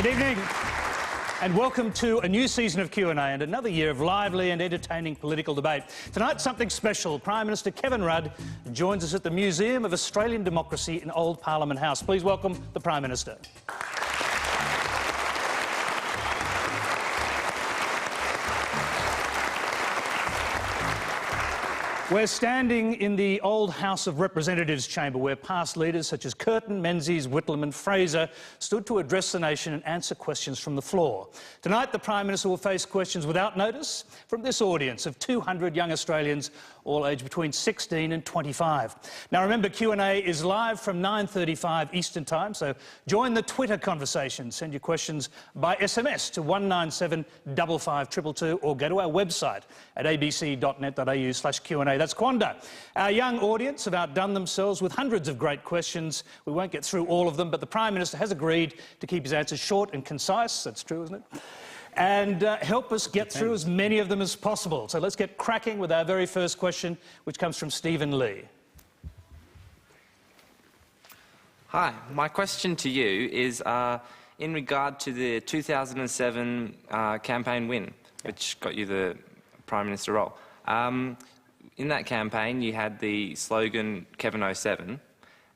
Good evening and welcome to a new season of Q&A and another year of lively and entertaining political debate. Tonight, something special. Prime Minister Kevin Rudd joins us at the Museum of Australian Democracy in Old Parliament House. Please welcome the Prime Minister. We're standing in the old House of Representatives chamber where past leaders such as Curtin, Menzies, Whitlam and Fraser stood to address the nation and answer questions from the floor. Tonight, the Prime Minister will face questions without notice from this audience of 200 young Australians, all aged between 16 and 25. Now, remember, Q&A is live from 9:35 Eastern Time, so join the Twitter conversation. Send your questions by SMS to 1975522 or go to our website at abc.net.au/Q&A. That's Quanda. Our young audience have outdone themselves with hundreds of great questions. We won't get through all of them, but the Prime Minister has agreed to keep his answers short and concise. That's true, isn't it? And help us get through as many of them as possible. So let's get cracking with our very first question, which comes from Stephen Lee. Hi, my question to you is in regard to the 2007 campaign win, which got you the Prime Minister role. In that campaign, you had the slogan Kevin07,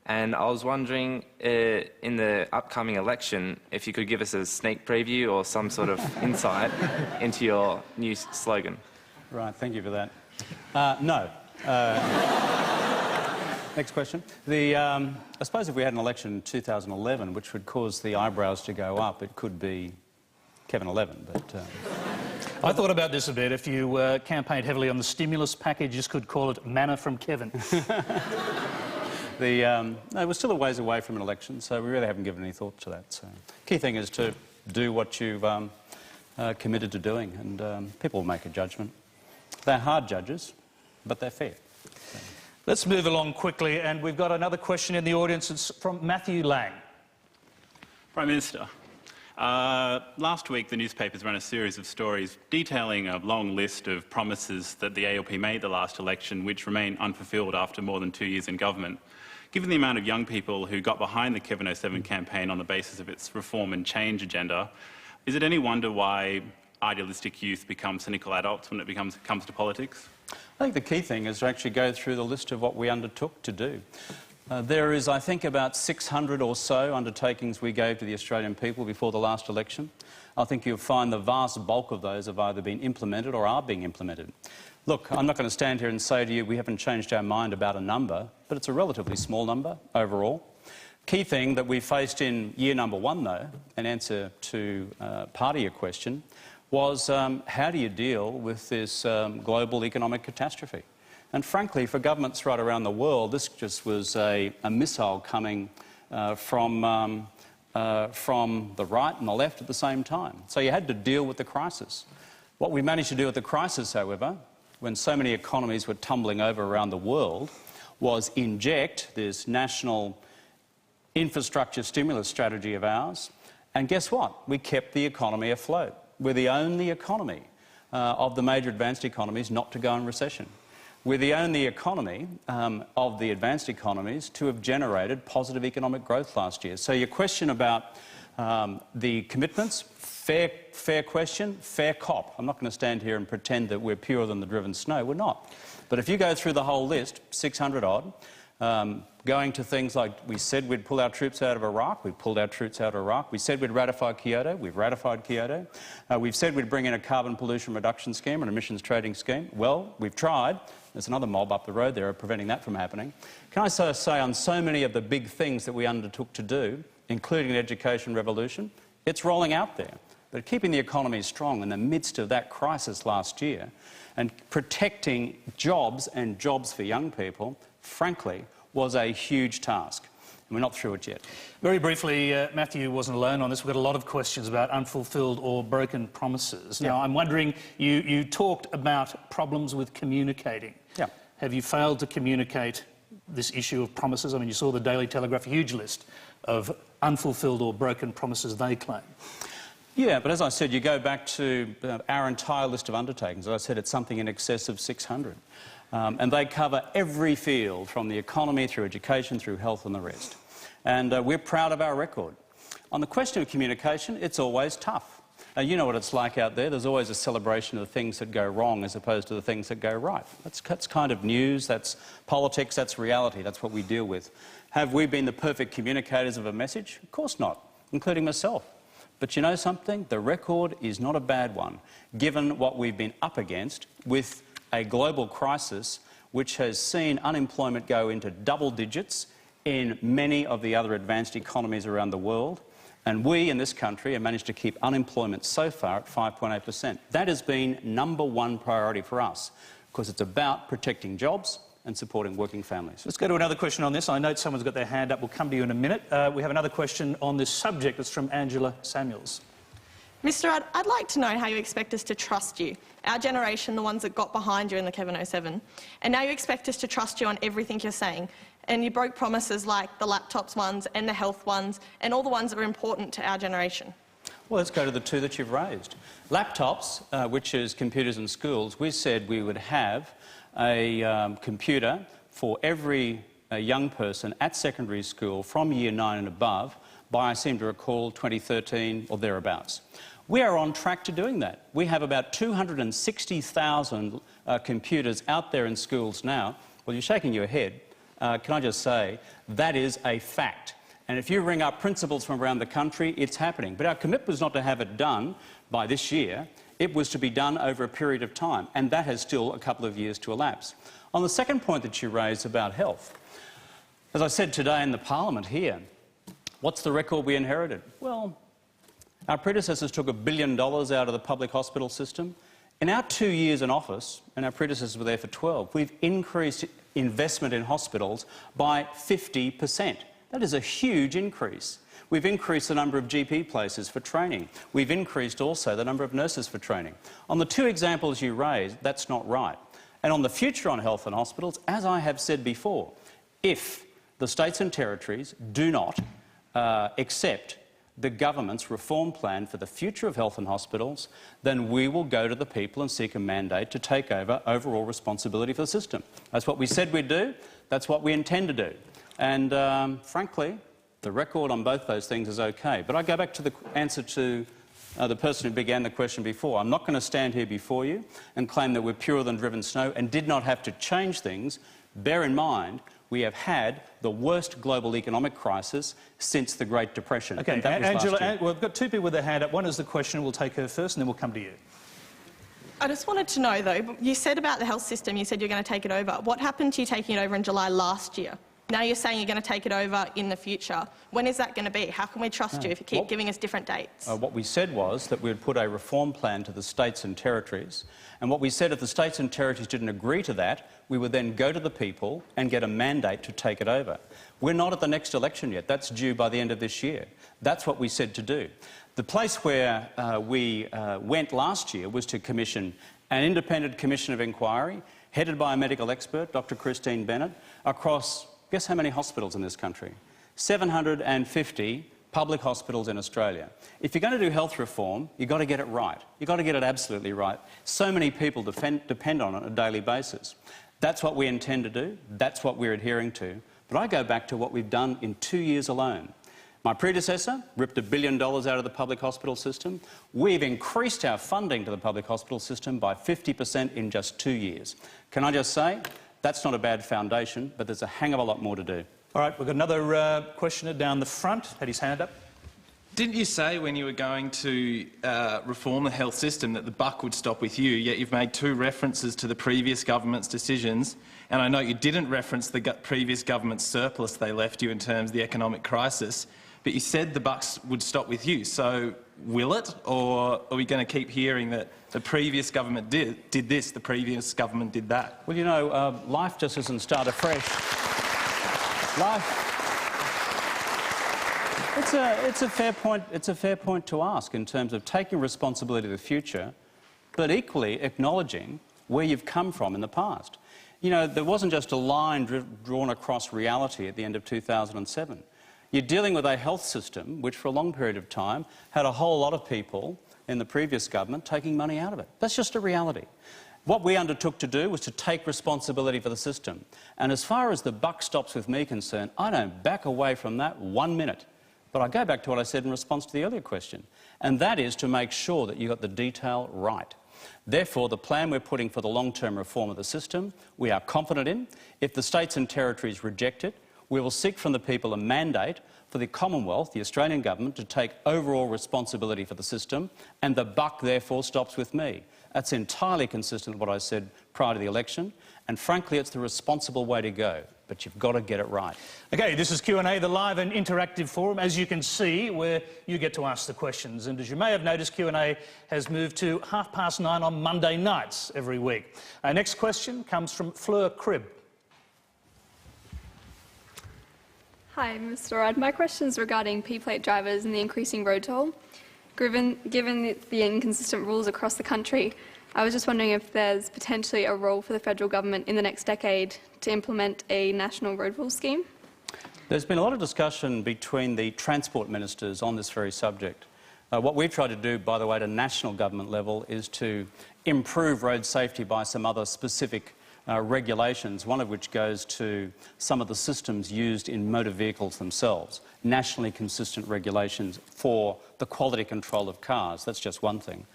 and I was wondering, in the upcoming election, if you could give us a sneak preview or some sort of insight into your new slogan. Right, thank you for that. No. Next question. I suppose if we had an election in 2011, which would cause the eyebrows to go up, it could be Kevin11, but... I thought about this a bit. If you campaigned heavily on the stimulus package, you could call it Manna from Kevin. No, we're still a ways away from an election, so we really haven't given any thought to that. So, key thing is to do what you've committed to doing, and people will make a judgment. They're hard judges, but they're fair. So. Let's move along quickly, and we've got another question in the audience. It's from Matthew Lang. Prime Minister. Last week, the newspapers ran a series of stories detailing a long list of promises that the ALP made the last election, which remain unfulfilled after more than 2 years in government. Given the amount of young people who got behind the Kevin07 campaign on the basis of its reform and change agenda, is it any wonder why idealistic youth become cynical adults when it comes to politics? I think the key thing is to actually go through the list of what we undertook to do. There is, I think, about 600 or so undertakings we gave to the Australian people before the last election. I think you'll find the vast bulk of those have either been implemented or are being implemented. Look, I'm not going to stand here and say to you we haven't changed our mind about a number, but it's a relatively small number overall. Key thing that we faced in year number one, though, in answer to part of your question, was how do you deal with this global economic catastrophe? And frankly, for governments right around the world, this just was a missile coming from the right and the left at the same time. So you had to deal with the crisis. What we managed to do with the crisis, however, when so many economies were tumbling over around the world, was inject this national infrastructure stimulus strategy of ours. And guess what? We kept the economy afloat. We're the only economy of the major advanced economies not to go in recession. We're the only economy of the advanced economies to have generated positive economic growth last year. So your question about the commitments, fair question, fair cop. I'm not going to stand here and pretend that we're purer than the driven snow. We're not. But if you go through the whole list, 600 odd, going to things like we said we'd pull our troops out of Iraq, we pulled our troops out of Iraq. We said we'd ratify Kyoto, we've ratified Kyoto. We've said we'd bring in a carbon pollution reduction scheme, an emissions trading scheme. Well, we've tried. There's another mob up the road there preventing that from happening. Can I say on so many of the big things that we undertook to do, including an education revolution, it's rolling out there. But keeping the economy strong in the midst of that crisis last year and protecting jobs and jobs for young people, frankly, was a huge task. And we're not through it yet. Very briefly, Matthew wasn't alone on this. We've got a lot of questions about unfulfilled or broken promises. Yeah. Now, I'm wondering, you talked about problems with communicating. Yeah. Have you failed to communicate this issue of promises? I mean, you saw the Daily Telegraph, a huge list of unfulfilled or broken promises they claim. Yeah, but as I said, you go back to our entire list of undertakings. As I said, it's something in excess of 600. And they cover every field, from the economy through education, through health and the rest. And we're proud of our record. On the question of communication, it's always tough. You know what it's like out there. There's always a celebration of the things that go wrong as opposed to the things that go right. That's kind of news, that's politics, that's reality, that's what we deal with. Have we been the perfect communicators of a message? Of course not, including myself. But you know something? The record is not a bad one, given what we've been up against with a global crisis which has seen unemployment go into double digits in many of the other advanced economies around the world. And we in this country have managed to keep unemployment so far at 5.8%. That has been #1 priority for us, because it's about protecting jobs and supporting working families. Let's go to another question on this. I note someone's got their hand up. We'll come to you in a minute. We have another question on this subject. It's from Angela Samuels. Mr. Rudd, I'd like to know how you expect us to trust you, our generation, the ones that got behind you in the Kevin 07, and now you expect us to trust you on everything you're saying. And you broke promises like the laptops ones and the health ones and all the ones that are important to our generation. Well, let's go to the two that you've raised. Laptops, which is computers in schools, we said we would have a computer for every young person at secondary school from year 9 and above by, I seem to recall, 2013 or thereabouts. We are on track to doing that. We have about 260,000 computers out there in schools now. Well, you're shaking your head. Can I just say, that is a fact. And if you ring up principals from around the country, it's happening. But our commitment was not to have it done by this year. It was to be done over a period of time, and that has still a couple of years to elapse. On the second point that you raised about health, as I said today in the Parliament here, what's the record we inherited? Well, our predecessors took $1 billion out of the public hospital system. In our 2 years in office, and our predecessors were there for 12, we've increased investment in hospitals by 50%. That is a huge increase. We've increased the number of GP places for training. We've increased also the number of nurses for training. On the two examples you raised, that's not right. And on the future on health and hospitals, as I have said before, if the states and territories do not accept the government's reform plan for the future of health and hospitals, then we will go to the people and seek a mandate to take over overall responsibility for the system. That's what we said we'd do. That's what we intend to do. And frankly, the record on both those things is okay. But I go back to the answer to the person who began the question before. I'm not going to stand here before you and claim that we're purer than driven snow and did not have to change things. Bear in mind, we have had the worst global economic crisis since the Great Depression. OK, Angela, well, we've got two people with their hand up. One is the question. We'll take her first and then we'll come to you. I just wanted to know, though, you said about the health system, you said you're going to take it over. What happened to you taking it over in July last year? Now you're saying you're going to take it over in the future. When is that going to be? How can we trust you if you keep giving us different dates? What we said was that we would put a reform plan to the states and territories. And what we said, if the states and territories didn't agree to that, we would then go to the people and get a mandate to take it over. We're not at the next election yet. That's due by the end of this year. That's what we said to do. The place where we went last year was to commission an independent commission of inquiry, headed by a medical expert, Dr. Christine Bennett, across, guess how many hospitals in this country? 750 public hospitals in Australia. If you're going to do health reform, you've got to get it right. You've got to get it absolutely right. So many people depend on it on a daily basis. That's what we intend to do. That's what we're adhering to. But I go back to what we've done in 2 years alone. My predecessor ripped $1 billion out of the public hospital system. We've increased our funding to the public hospital system by 50% in just 2 years. Can I just say, that's not a bad foundation, but there's a hang of a lot more to do. All right, we've got another questioner down the front. Had his hand up. Didn't you say when you were going to reform the health system that the buck would stop with you, yet you've made 2 references to the previous government's decisions, and I know you didn't reference the previous government's surplus they left you in terms of the economic crisis, but you said the buck would stop with you. So will it, or are we going to keep hearing that the previous government did this, the previous government did that? Well, you know, life just doesn't start afresh. It's a fair point. It's a fair point to ask in terms of taking responsibility of the future, but equally acknowledging where you've come from in the past. You know, there wasn't just a line drawn across reality at the end of 2007. You're dealing with a health system which, for a long period of time, had a whole lot of people in the previous government taking money out of it. That's just a reality. What we undertook to do was to take responsibility for the system. And as far as the buck stops with me concerned, I don't back away from that 1 minute. But I go back to what I said in response to the earlier question, and that is to make sure that you got the detail right. Therefore, the plan we're putting for the long-term reform of the system, we are confident in. If the states and territories reject it, we will seek from the people a mandate for the Commonwealth, the Australian government, to take overall responsibility for the system, and the buck therefore stops with me. That's entirely consistent with what I said prior to the election, and frankly it's the responsible way to go, but you've got to get it right. OK, this is Q&A, the live and interactive forum, as you can see, where you get to ask the questions. And as you may have noticed, Q&A has moved to 9:30 on Monday nights every week. Our next question comes from Fleur Cribb. Hi, Mr. Rudd. My question is regarding P-plate drivers and the increasing road toll. Given the inconsistent rules across the country, I was just wondering if there's potentially a role for the federal government in the next decade to implement a national road rule scheme. There's been a lot of discussion between the transport ministers on this very subject. What we've tried to do, by the way, at a national government level is to improve road safety by some other specific regulations, one of which goes to some of the systems used in motor vehicles themselves, nationally consistent regulations for the quality control of cars. That's just one thing.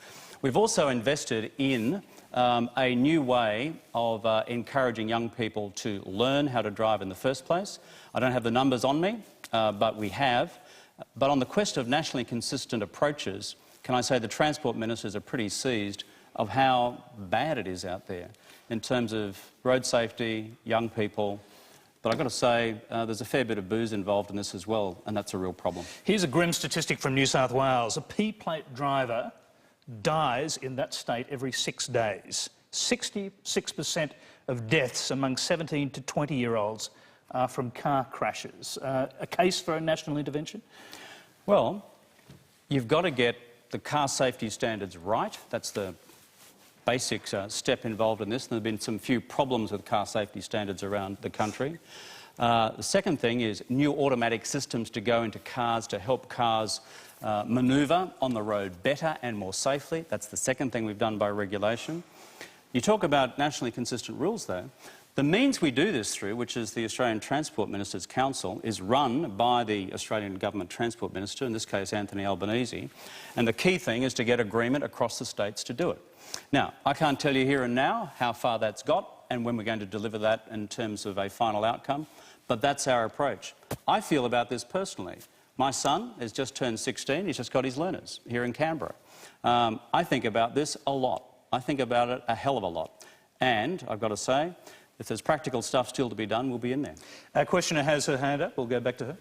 We've also invested in a new way of encouraging young people to learn how to drive in the first place. I don't have the numbers on me, but we have. But on the quest of nationally consistent approaches, can I say the transport ministers are pretty seized of how bad it is out there in terms of road safety, young people. But I've got to say, there's a fair bit of booze involved in this as well, and that's a real problem. Here's a grim statistic from New South Wales. A P-plate driver dies in that state every 6 days. 66% of deaths among 17 to 20-year-olds are from car crashes. A case for a national intervention? Well, you've got to get the car safety standards right. That's the basic step involved in this. And there have been some few problems with car safety standards around the country. The second thing is new automatic systems to go into cars to help cars manoeuvre on the road better and more safely. That's the second thing we've done by regulation. You talk about nationally consistent rules, though. The means we do this through, which is the Australian Transport Ministers' Council, is run by the Australian Government Transport Minister, in this case Anthony Albanese, and the key thing is to get agreement across the states to do it. Now, I can't tell you here and now how far that's got and when we're going to deliver that in terms of a final outcome, but that's our approach. I feel about this personally. My son has just turned 16, he's just got his learners here in Canberra. I think about this a lot. I think about it a hell of a lot. And I've got to say, if there's practical stuff still to be done, we'll be in there. Our questioner has her hand up. We'll go back to her.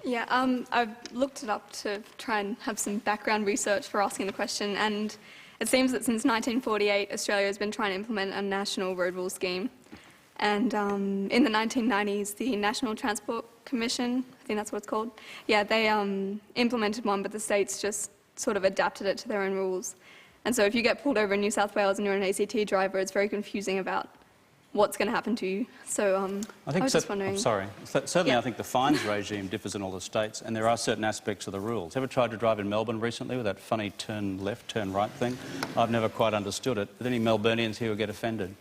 Yeah, I've looked it up to try and have some background research for asking the question, and it seems that since 1948, Australia has been trying to implement a national road rule scheme. And in the 1990s, the National Transport Commission, I think that's what it's called, yeah, they implemented one, but the states just sort of adapted it to their own rules. And so if you get pulled over in New South Wales and you're an ACT driver, it's very confusing about what's going to happen to you. So I was just wondering... I'm sorry. Certainly, yeah. I think the fines regime differs in all the states, and there are certain aspects of the rules. Ever tried to drive in Melbourne recently with that funny turn left, turn right thing? I've never quite understood it. But any Melburnians here will get offended.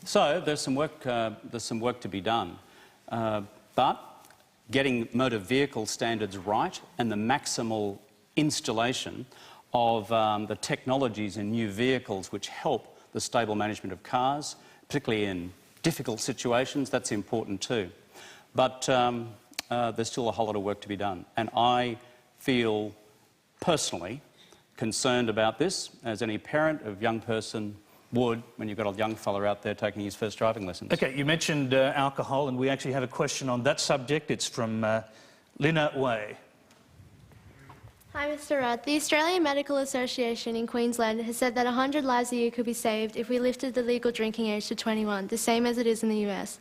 So there's some work to be done. But getting motor vehicle standards right and the maximal installation of the technologies in new vehicles which help the stable management of cars, particularly in difficult situations, that's important too. But there's still a whole lot of work to be done. And I feel personally concerned about this, as any parent of young person would when you've got a young fella out there taking his first driving lessons. OK, you mentioned alcohol, and we actually have a question on that subject. It's from Lina Way. Hi, Mr. Rudd. The Australian Medical Association in Queensland has said that 100 lives a year could be saved if we lifted the legal drinking age to 21, the same as it is in the US.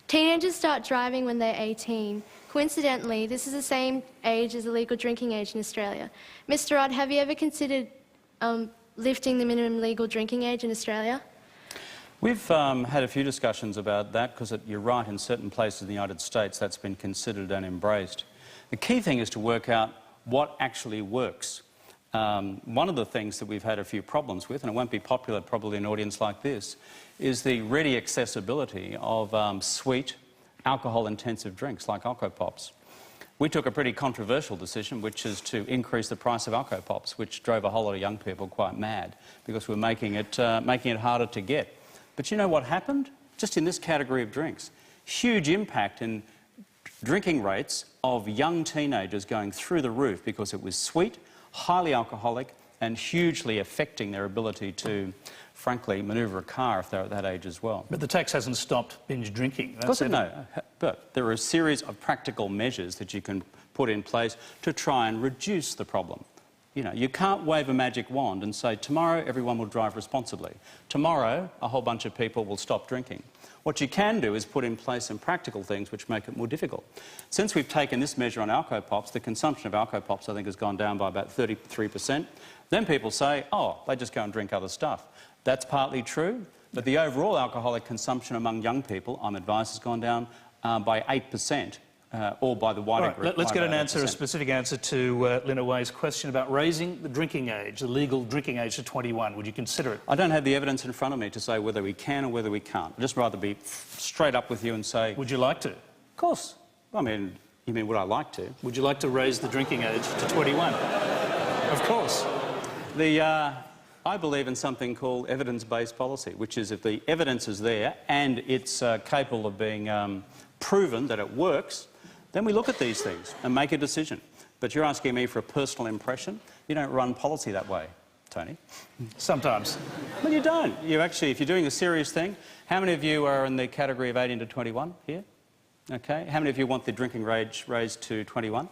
Teenagers start driving when they're 18. Coincidentally, this is the same age as the legal drinking age in Australia. Mr. Rudd, have you ever considered lifting the minimum legal drinking age in Australia? We've had a few discussions about that because you're right, in certain places in the United States that's been considered and embraced. The key thing is to work out what actually works. One of the things that we've had a few problems with, and it won't be popular probably in an audience like this, is the ready accessibility of sweet, alcohol-intensive drinks like Alco Pops. We took a pretty controversial decision, which is to increase the price of alco pops, which drove a whole lot of young people quite mad because we're making it harder to get. But you know what happened? Just in this category of drinks, huge impact in drinking rates of young teenagers going through the roof because it was sweet, highly alcoholic, and hugely affecting their ability to, frankly, manoeuvre a car if they're at that age as well. But the tax hasn't stopped binge drinking. Of course, no. But there are a series of practical measures that you can put in place to try and reduce the problem. You know, you can't wave a magic wand and say, tomorrow everyone will drive responsibly. Tomorrow, a whole bunch of people will stop drinking. What you can do is put in place some practical things which make it more difficult. Since we've taken this measure on alco pops, the consumption of alco pops, I think, has gone down by about 33%. Then people say, oh, they just go and drink other stuff. That's partly true, but the overall alcoholic consumption among young people, I'm advised, has gone down by 8%, or by the wider group. Let's get an answer, a specific answer to Lina Way's question about raising the drinking age, the legal drinking age to 21. Would you consider it? I don't have the evidence in front of me to say whether we can or whether we can't. I'd just rather be straight up with you and say... Would you like to? Of course. I mean, you mean would I like to? Would you like to raise the drinking age to 21? Of course. I believe in something called evidence-based policy, which is if the evidence is there and it's capable of being proven that it works, then we look at these things and make a decision. But you're asking me for a personal impression. You don't run policy that way, Tony. Sometimes. Well, you don't. You actually, if you're doing a serious thing, how many of you are in the category of 18 to 21 here? Okay. How many of you want the drinking age raised to 21?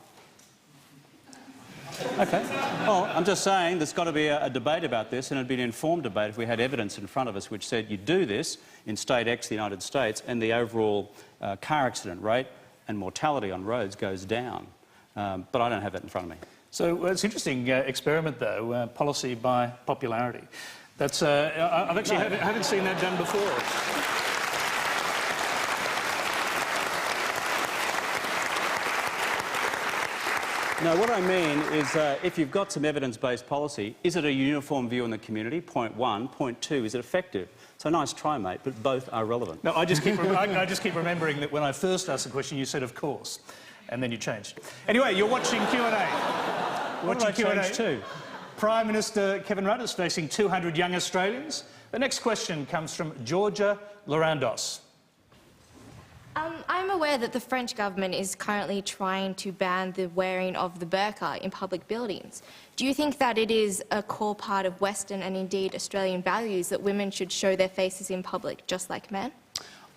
Okay. Well, I'm just saying there's got to be a debate about this, and it'd be an informed debate if we had evidence in front of us which said you do this in State X, the United States, and the overall car accident rate and mortality on roads goes down. But I don't have that in front of me. So it's an interesting experiment, though, policy by popularity. That's I've actually haven't seen that done before. No, what I mean is if you've got some evidence-based policy, is it a uniform view in the community? Point one. Point two, is it effective? So nice try, mate, but both are relevant. No, I just keep remembering that when I first asked the question, you said, of course, and then you changed. Anyway, you're watching Q&A. What did I change to? Prime Minister Kevin Rudd is facing 200 young Australians. The next question comes from Georgia Lorandos. I'm aware that the French government is currently trying to ban the wearing of the burqa in public buildings. Do you think that it is a core part of Western and indeed Australian values that women should show their faces in public just like men?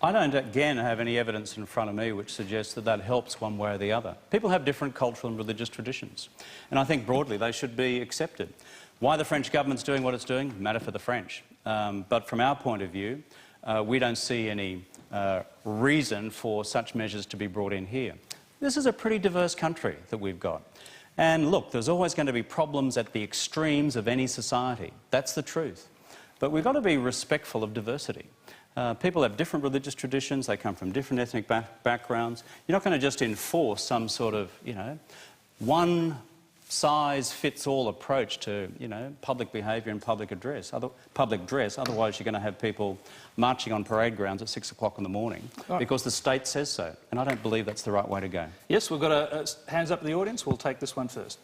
I don't, again, have any evidence in front of me which suggests that that helps one way or the other. People have different cultural and religious traditions, and I think broadly they should be accepted. Why the French government's doing what it's doing, matter for the French. But from our point of view, we don't see any reason for such measures to be brought in here. This is a pretty diverse country that we've got. And look, there's always going to be problems at the extremes of any society. That's the truth. But we've got to be respectful of diversity. People have different religious traditions, they come from different ethnic backgrounds. You're not going to just enforce some sort of, you know, one-size-fits-all approach to, you know, public behaviour and public dress. Otherwise you're going to have people marching on parade grounds at 6 o'clock in the morning because the state says so. And I don't believe that's the right way to go. Yes, we've got hands up in the audience. We'll take this one first.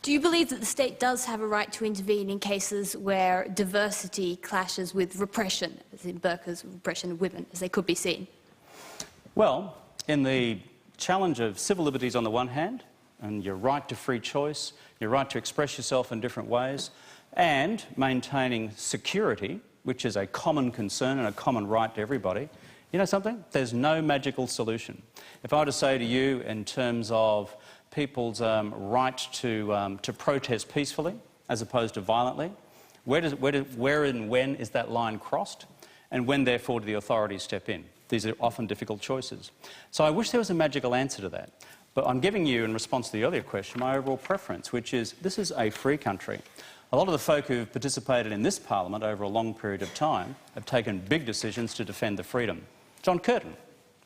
Do you believe that the state does have a right to intervene in cases where diversity clashes with repression, as in burqas, repression of women, as they could be seen? Well, in the challenge of civil liberties on the one hand, and your right to free choice, your right to express yourself in different ways, and maintaining security, which is a common concern and a common right to everybody, you know something? There's no magical solution. If I were to say to you in terms of people's right to protest peacefully as opposed to violently, where and when is that line crossed? And when, therefore, do the authorities step in? These are often difficult choices. So I wish there was a magical answer to that. But I'm giving you, in response to the earlier question, my overall preference, which is this is a free country. A lot of the folk who've participated in this parliament over a long period of time have taken big decisions to defend the freedom. John Curtin,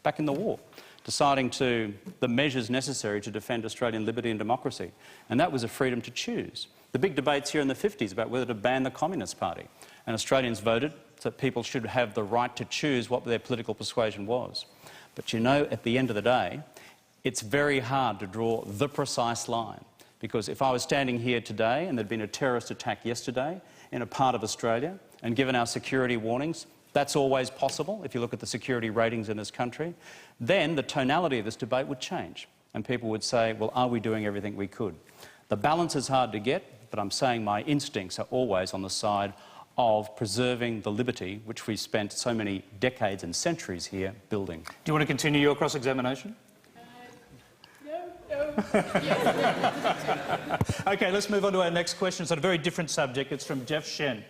back in the war, deciding the measures necessary to defend Australian liberty and democracy. And that was a freedom to choose. The big debates here in the 50s about whether to ban the Communist Party. And Australians voted that people should have the right to choose what their political persuasion was. But you know, at the end of the day, it's very hard to draw the precise line, because if I was standing here today and there'd been a terrorist attack yesterday in a part of Australia, and given our security warnings, that's always possible if you look at the security ratings in this country, then the tonality of this debate would change and people would say, well, are we doing everything we could? The balance is hard to get, but I'm saying my instincts are always on the side of preserving the liberty which we spent so many decades and centuries here building. Do you want to continue your cross-examination? No. OK, let's move on to our next question. It's on a very different subject. It's from Jeff Shen.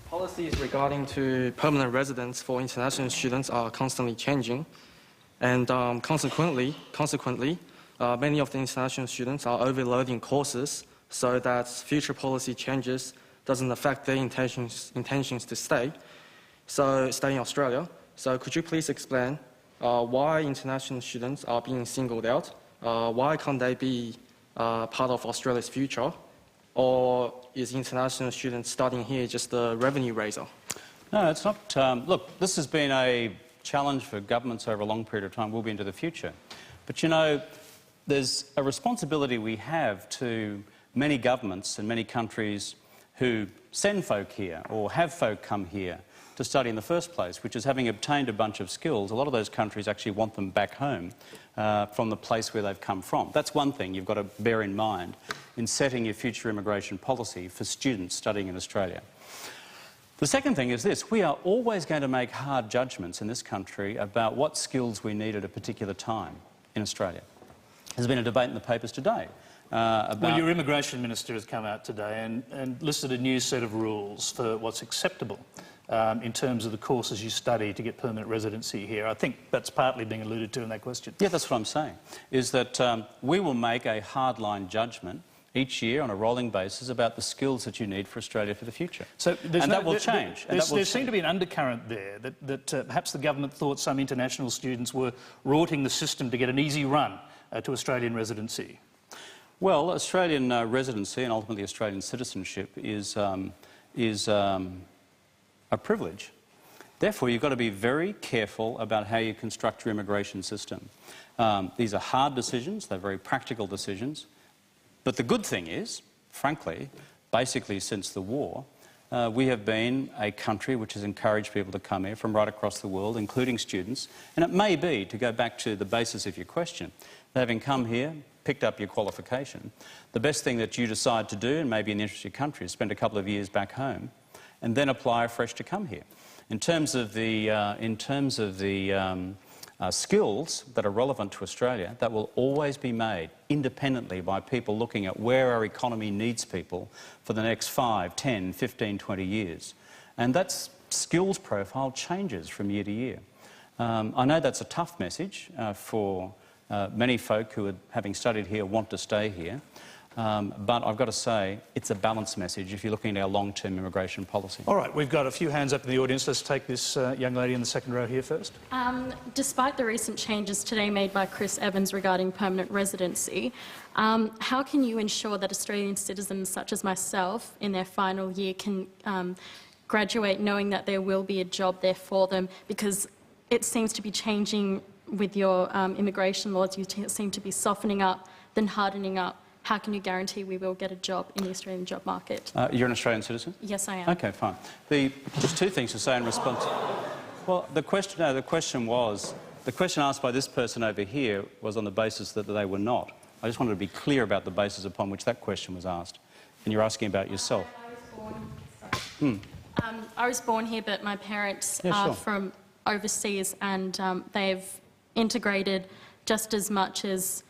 Policies regarding to permanent residence for international students are constantly changing, and consequently, many of the international students are overloading courses so that future policy changes doesn't affect their intentions to stay in Australia. So could you please explain why international students are being singled out? Why can't they be part of Australia's future? Or is international students studying here just a revenue raiser? No, it's not. Look, this has been a challenge for governments over a long period of time, will be into the future. But you know, there's a responsibility we have to many governments and many countries who send folk here or have folk come here to study in the first place, which is, having obtained a bunch of skills, a lot of those countries actually want them back home from the place where they've come from. That's one thing you've got to bear in mind in setting your future immigration policy for students studying in Australia. The second thing is this: we are always going to make hard judgments in this country about what skills we need at a particular time in Australia. There's been a debate in the papers today about... Well, your immigration minister has come out today and listed a new set of rules for what's acceptable in terms of the courses you study to get permanent residency here. I think that's partly being alluded to in that question. Yeah, that's what I'm saying, is that we will make a hardline judgment each year on a rolling basis about the skills that you need for Australia for the future. So that will change. There seemed to be an undercurrent there that perhaps the government thought some international students were rorting the system to get an easy run to Australian residency. Well, Australian residency and ultimately Australian citizenship is a privilege. Therefore, you've got to be very careful about how you construct your immigration system. These are hard decisions, they're very practical decisions. But the good thing is, frankly, basically since the war, we have been a country which has encouraged people to come here from right across the world, including students. And it may be, to go back to the basis of your question, that having come here, picked up your qualification, the best thing that you decide to do, and maybe in the interest of your country, is spend a couple of years back home and then apply afresh to come here. In terms of the skills that are relevant to Australia, that will always be made independently by people looking at where our economy needs people for the next 5, 10, 15, 20 years. And that skills profile changes from year to year. I know that's a tough message for many folk who, having studied here, want to stay here. But I've got to say, it's a balanced message if you're looking at our long-term immigration policy. All right, we've got a few hands up in the audience. Let's take this young lady in the second row here first. Despite the recent changes today made by Chris Evans regarding permanent residency, how can you ensure that Australian citizens such as myself in their final year can graduate knowing that there will be a job there for them? Because it seems to be changing with your immigration laws. You seem to be softening up, then hardening up. How can you guarantee we will get a job in the Australian job market? You're an Australian citizen? Yes, I am. OK, fine. Just two things to say in response. Well, the question asked by this person over here was on the basis that they were not. I just wanted to be clear about the basis upon which that question was asked. And you're asking about yourself. I was born here, but my parents are from overseas, and they've integrated just as much as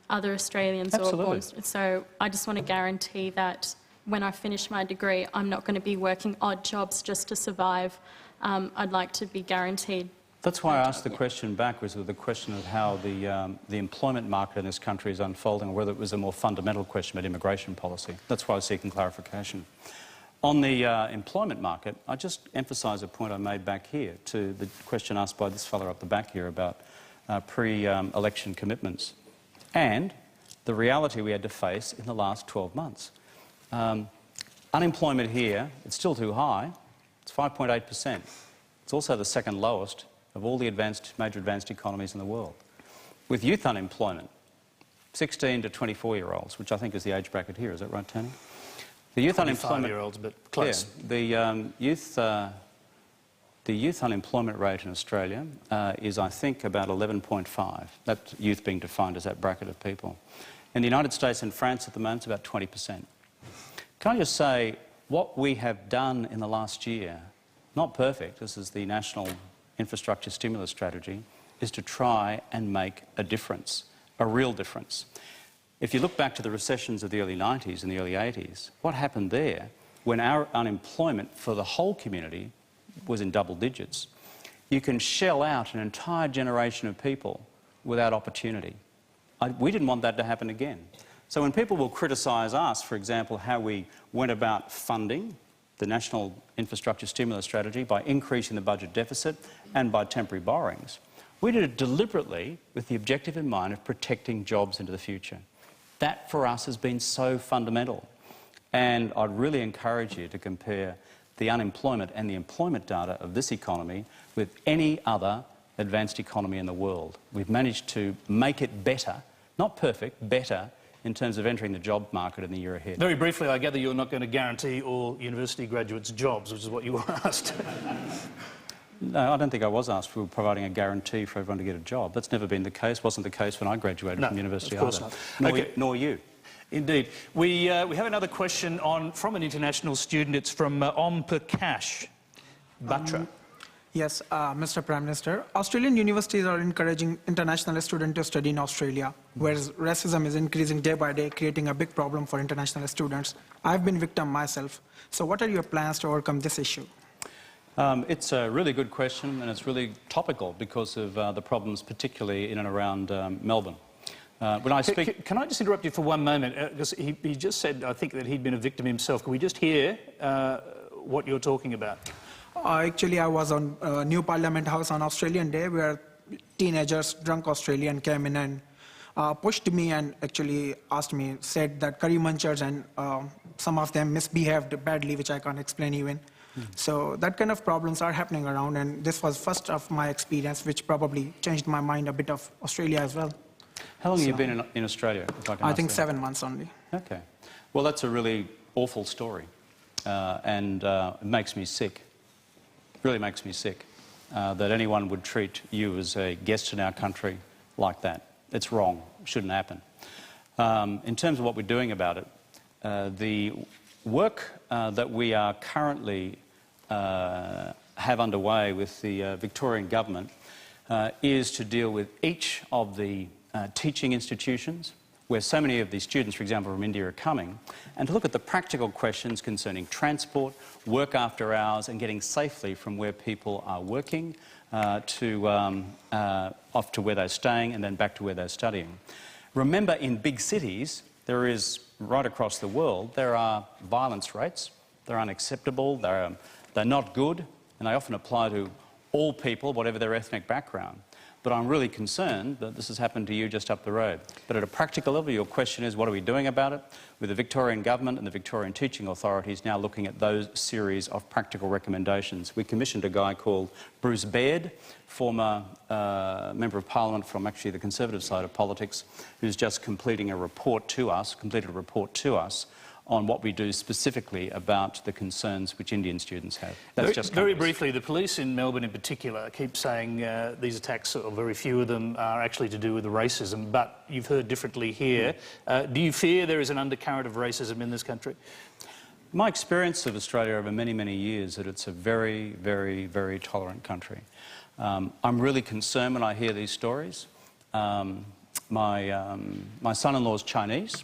other Australians. Absolutely. So I just want to guarantee that when I finish my degree, I'm not going to be working odd jobs just to survive. I'd like to be guaranteed. That's why I asked the question backwards, with the question of how the employment market in this country is unfolding, or whether it was a more fundamental question about immigration policy. That's why I was seeking clarification. On the employment market, I just emphasise a point I made back here to the question asked by this fellow up the back here about pre-election commitments and the reality we had to face in the last 12 months. Unemployment here, it's still too high. It's 5.8%. It's also the second lowest of all the major advanced economies in the world. With youth unemployment, 16 to 24-year-olds, which I think is the age bracket here, is that right, Tony? The youth unemployment... 25-year-olds, but close. Yeah, the youth unemployment rate in Australia is, I think, about 11.5. That's youth being defined as that bracket of people. In the United States and France at the moment, it's about 20%. Can I just say, what we have done in the last year, not perfect, this is the National Infrastructure Stimulus Strategy, is to try and make a difference, a real difference. If you look back to the recessions of the early 90s and the early 80s, what happened there when our unemployment for the whole community was in double digits? You can shell out an entire generation of people without opportunity. We didn't want that to happen again. So when people will criticise us, for example, how we went about funding the National Infrastructure Stimulus Strategy by increasing the budget deficit and by temporary borrowings, we did it deliberately with the objective in mind of protecting jobs into the future. That, for us, has been so fundamental. And I'd really encourage you to compare the unemployment and the employment data of this economy with any other advanced economy in the world. We've managed to make it better, not perfect, better, in terms of entering the job market in the year ahead. Very briefly, I gather you're not going to guarantee all university graduates jobs, which is what you were asked. No, I don't think I was asked for providing a guarantee for everyone to get a job. That's never been the case. Wasn't the case when I graduated from university of course either. not. Nor you. Indeed. We have another question from an international student. It's from Om Prakash Batra. Yes, Mr. Prime Minister. Australian universities are encouraging international students to study in Australia, whereas racism is increasing day by day, creating a big problem for international students. I've been victim myself. So what are your plans to overcome this issue? It's a really good question, and it's really topical because of the problems, particularly in and around Melbourne. When I speak... Can I just interrupt you for one moment? Because he just said, I think, that he'd been a victim himself. Can we just hear what you're talking about? Actually, I was on New Parliament House on Australian Day, where teenagers, drunk Australian, came in and pushed me and actually asked me, said that curry munchers, and some of them misbehaved badly, which I can't explain even. So that kind of problems are happening around, and this was first of my experience, which probably changed my mind a bit of Australia as well. How long have you been in Australia, if I can ask I think that? 7 months only. Okay. Well, that's a really awful story, and it makes me sick. It really makes me sick that anyone would treat you as a guest in our country like that. It's wrong. It shouldn't happen. In terms of what we're doing about it, the work that we are currently have underway with the Victorian government is to deal with each of the teaching institutions where so many of the students, for example, from India are coming, and to look at the practical questions concerning transport, work after hours, and getting safely from where people are working off to where they're staying and then back to where they're studying. Remember, in big cities, there is, right across the world, there are violence rates. They're unacceptable, they're not good, and they often apply to all people, whatever their ethnic background. But I'm really concerned that this has happened to you just up the road. But at a practical level, your question is, what are we doing about it? With the Victorian government and the Victorian teaching authorities now looking at those series of practical recommendations. We commissioned a guy called Bruce Baird, former Member of Parliament from actually the Conservative side of politics, who's just completed a report to us on what we do specifically about the concerns which Indian students have. That's very briefly, the police in Melbourne in particular keep saying these attacks, or very few of them, are actually to do with the racism, but you've heard differently here. Do you fear there is an undercurrent of racism in this country? My experience of Australia over many, many years is that it's a very, very, very tolerant country. I'm really concerned when I hear these stories. My son-in-law is Chinese,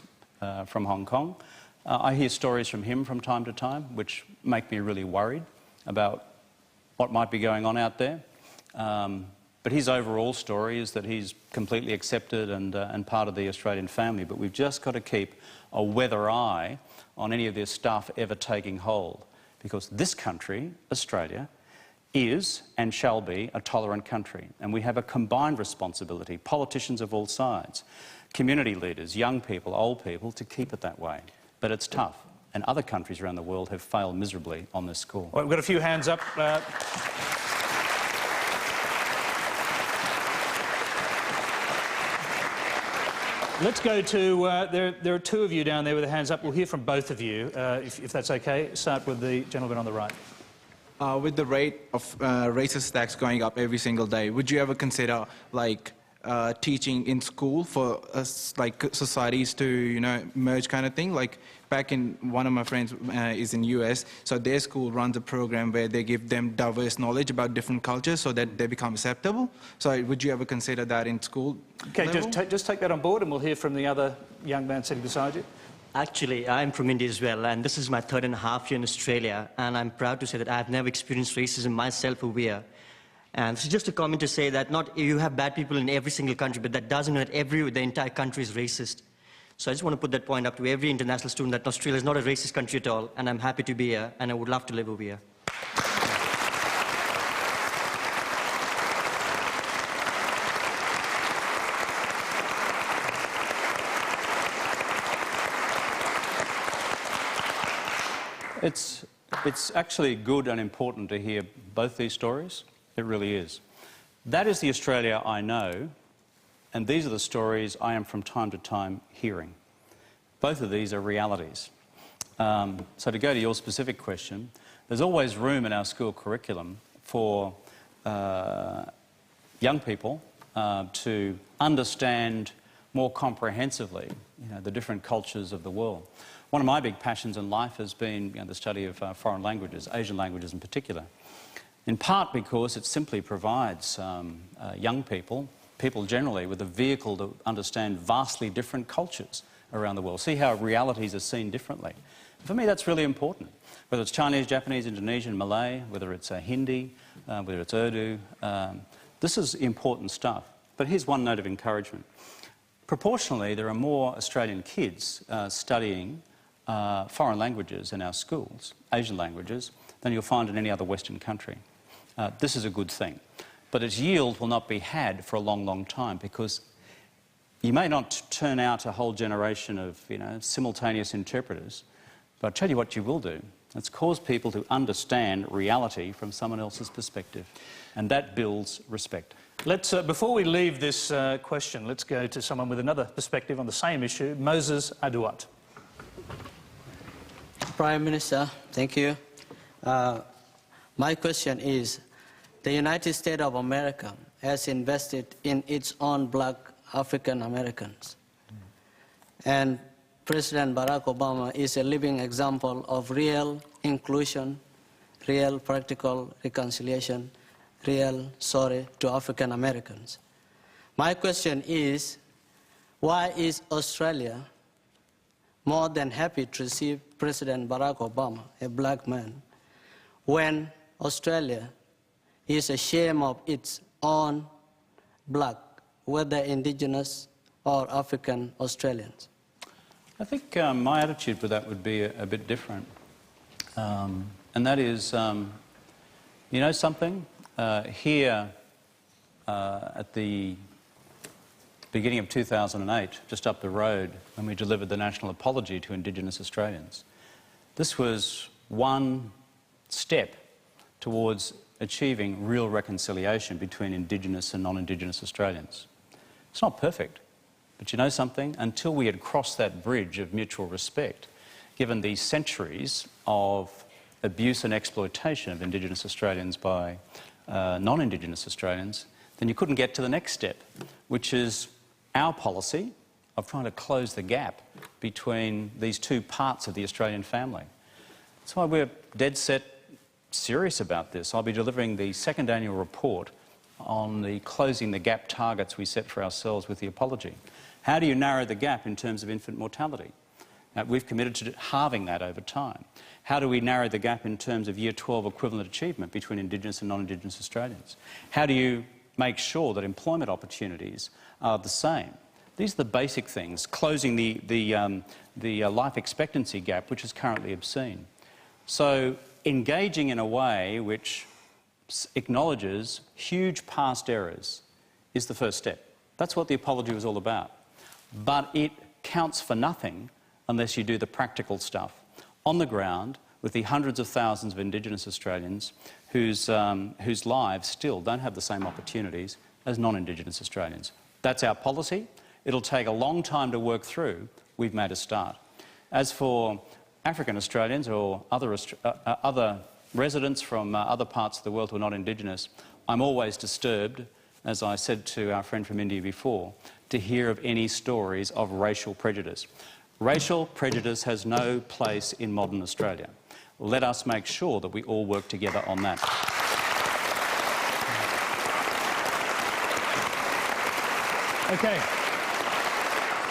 from Hong Kong. I hear stories from him from time to time, which make me really worried about what might be going on out there. But his overall story is that he's completely accepted and part of the Australian family. But we've just got to keep a weather eye on any of this stuff ever taking hold. Because this country, Australia, is and shall be a tolerant country. And we have a combined responsibility, politicians of all sides, community leaders, young people, old people, to keep it that way. But it's tough, and other countries around the world have failed miserably on this score. Well, we've got a few hands up. Let's go to... there are two of you down there with their hands up. We'll hear from both of you, if that's OK. Start with the gentleman on the right. With the rate of racist attacks going up every single day, would you ever consider, like, teaching in school for like societies to, you know, merge kind of thing? Like, back in, one of my friends is in US, so their school runs a program where they give them diverse knowledge about different cultures so that they become acceptable. So would you ever consider that in school OK, level? just take that on board and we'll hear from the other young man sitting beside you. Actually, I'm from India as well, and this is my 3.5 year in Australia, and I'm proud to say that I've never experienced racism myself over here. And this is just a comment to say that not you have bad people in every single country, but that doesn't mean that the entire country is racist. So I just want to put that point up to every international student that Australia is not a racist country at all, and I'm happy to be here, and I would love to live over here. It's actually good and important to hear both these stories. It really is. That is the Australia I know, and these are the stories I am from time to time hearing. Both of these are realities. So to go to your specific question, there's always room in our school curriculum for young people to understand more comprehensively, you know, the different cultures of the world. One of my big passions in life has been, you know, the study of foreign languages, Asian languages in particular, in part because it simply provides young people, people generally, with a vehicle to understand vastly different cultures around the world, see how realities are seen differently. For me, that's really important. Whether it's Chinese, Japanese, Indonesian, Malay, whether it's Hindi, whether it's Urdu, this is important stuff. But here's one note of encouragement. Proportionally, there are more Australian kids studying foreign languages in our schools, Asian languages, than you'll find in any other Western country. This is a good thing. But its yield will not be had for a long, long time, because you may not turn out a whole generation of, you know, simultaneous interpreters, but I'll tell you what you will do. It's cause people to understand reality from someone else's perspective, and that builds respect. Let's, before we leave this question, let's go to someone with another perspective on the same issue, Moses Aduat. Prime Minister, thank you. My question is, the United States of America has invested in its own black African Americans. And President Barack Obama is a living example of real inclusion, real practical reconciliation, real sorry to African Americans. My question is, why is Australia more than happy to receive President Barack Obama, a black man, when Australia is ashamed of its own black, whether indigenous or African Australians? I think my attitude with that would be a bit different. And that is, you know something? Here at the beginning of 2008, just up the road, when we delivered the national apology to Indigenous Australians, this was one step towards achieving real reconciliation between Indigenous and non-Indigenous Australians. It's not perfect, but you know something? Until we had crossed that bridge of mutual respect, given the centuries of abuse and exploitation of Indigenous Australians by non-Indigenous Australians, then you couldn't get to the next step, which is our policy of trying to close the gap between these two parts of the Australian family. That's why we're dead set serious about this. I'll be delivering the second annual report on the closing the gap targets we set for ourselves with the apology. How do you narrow the gap in terms of infant mortality? We've committed to halving that over time. How do we narrow the gap in terms of Year 12 equivalent achievement between Indigenous and non-Indigenous Australians? How do you make sure that employment opportunities are the same? These are the basic things. Closing the life expectancy gap, which is currently obscene. So engaging in a way which acknowledges huge past errors is the first step. That's what the apology was all about. But it counts for nothing unless you do the practical stuff on the ground with the hundreds of thousands of Indigenous Australians whose lives still don't have the same opportunities as non-Indigenous Australians. That's our policy. It'll take a long time to work through. We've made a start. As for African Australians or other residents from other parts of the world who are not Indigenous, I'm always disturbed, as I said to our friend from India before, to hear of any stories of racial prejudice. Racial prejudice has no place in modern Australia. Let us make sure that we all work together on that. Okay.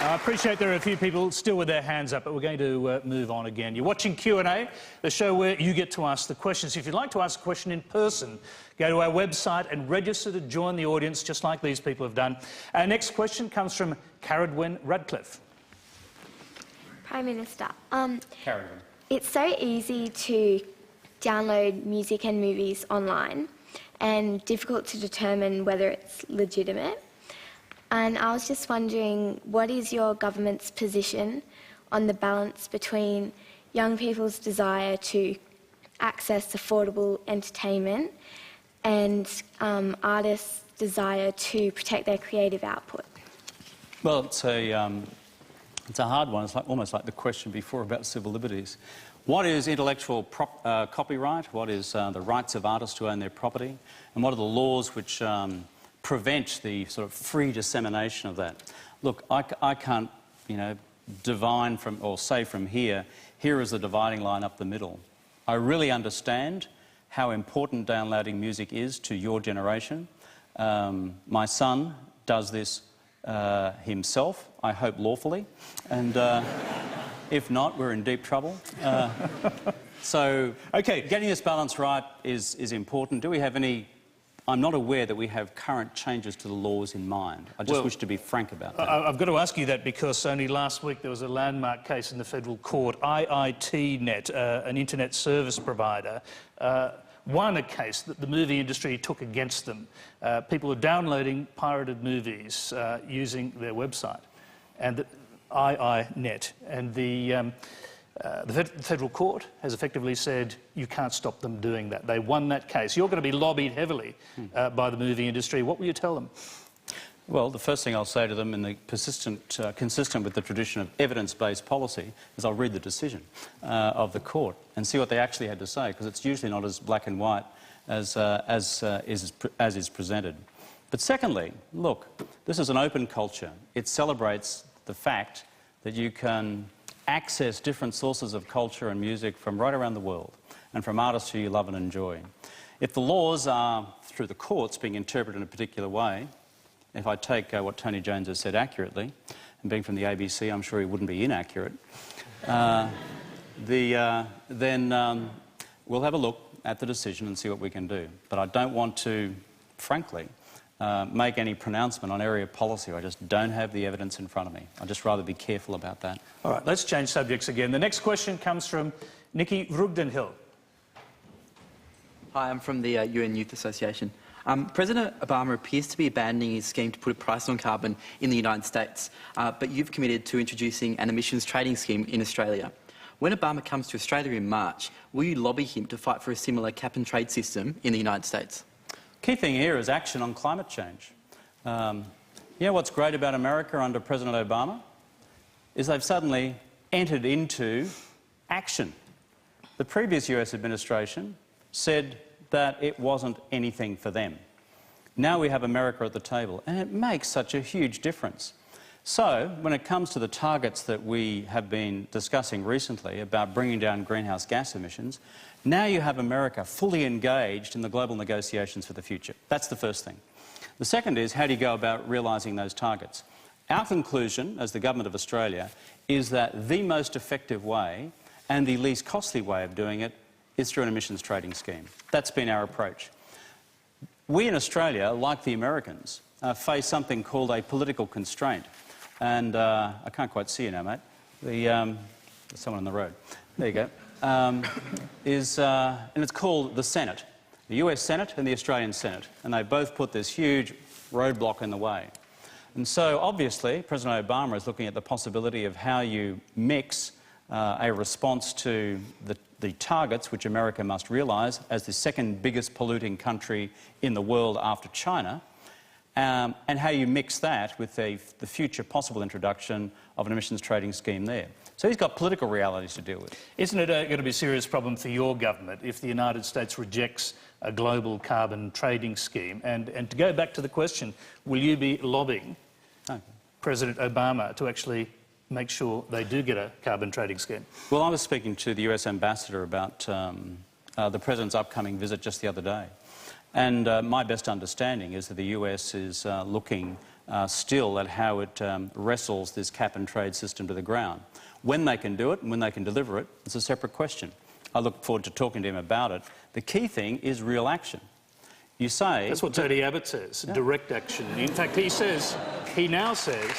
I appreciate there are a few people still with their hands up, but we're going to move on again. You're watching Q&A, the show where you get to ask the questions. If you'd like to ask a question in person, go to our website and register to join the audience, just like these people have done. Our next question comes from Caradwyn Radcliffe. Prime Minister, Caradwyn. it's so easy to download music and movies online and difficult to determine whether it's legitimate. And I was just wondering, what is your government's position on the balance between young people's desire to access affordable entertainment and artists' desire to protect their creative output? Well, it's a hard one. It's almost like the question before about civil liberties. What is intellectual copyright? What is the rights of artists to own their property? And what are the laws which prevent the sort of free dissemination of that? Look, I can't, divine from or say from here is the dividing line up the middle. I really understand how important downloading music is to your generation. My son does this himself, I hope lawfully, and if not, we're in deep trouble. So, okay, getting this balance right is important. Do we have any... I'm not aware that we have current changes to the laws in mind. I just wish to be frank about that. I've got to ask you that because only last week there was a landmark case in the federal court. IITnet, an internet service provider, won a case that the movie industry took against them. People are downloading pirated movies using their website, and IINet, and the federal court has effectively said you can't stop them doing that. They won that case. You're going to be lobbied heavily by the movie industry. What will you tell them? Well, the first thing I'll say to them, in the consistent with the tradition of evidence-based policy, is I'll read the decision of the court and see what they actually had to say, because it's usually not as black and white as is presented. But secondly, look, this is an open culture. It celebrates the fact that you can access different sources of culture and music from right around the world and from artists who you love and enjoy. If the laws are, through the courts, being interpreted in a particular way, if I take what Tony Jones has said accurately, and being from the ABC, I'm sure he wouldn't be inaccurate, then we'll have a look at the decision and see what we can do. But I don't want to, frankly, make any pronouncement on area policy. I just don't have the evidence in front of me. I'd just rather be careful about that. All right, let's change subjects again. The next question comes from Nikki Vrugdenhill. Hi, I'm from the UN Youth Association. President Obama appears to be abandoning his scheme to put a price on carbon in the United States, but you've committed to introducing an emissions trading scheme in Australia. When Obama comes to Australia in March, will you lobby him to fight for a similar cap-and-trade system in the United States? Key thing here is action on climate change. What's great about America under President Obama is they've suddenly entered into action. The previous US administration said that it wasn't anything for them. Now we have America at the table, and it makes such a huge difference. So, when it comes to the targets that we have been discussing recently about bringing down greenhouse gas emissions, now you have America fully engaged in the global negotiations for the future. That's the first thing. The second is, how do you go about realising those targets? Our conclusion, as the Government of Australia, is that the most effective way and the least costly way of doing it is through an emissions trading scheme. That's been our approach. We in Australia, like the Americans, face something called a political constraint. And I can't quite see you now, mate. There's someone on the road. There you go. And it's called the Senate, the US Senate and the Australian Senate. And they both put this huge roadblock in the way. And so, obviously, President Obama is looking at the possibility of how you mix a response to the targets which America must realise as the second biggest polluting country in the world after China, and how you mix that with the future possible introduction of an emissions trading scheme there. So he's got political realities to deal with. Isn't it going to be a serious problem for your government if the United States rejects a global carbon trading scheme? And to go back to the question, will you be lobbying President Obama to actually make sure they do get a carbon trading scheme? Well, I was speaking to the US ambassador about the President's upcoming visit just the other day. And my best understanding is that the US is looking still at how it wrestles this cap-and-trade system to the ground. When they can do it and when they can deliver it, it's a separate question. I look forward to talking to him about it. The key thing is real action. You say... That's what Tony Abbott says, direct action. In fact, he now says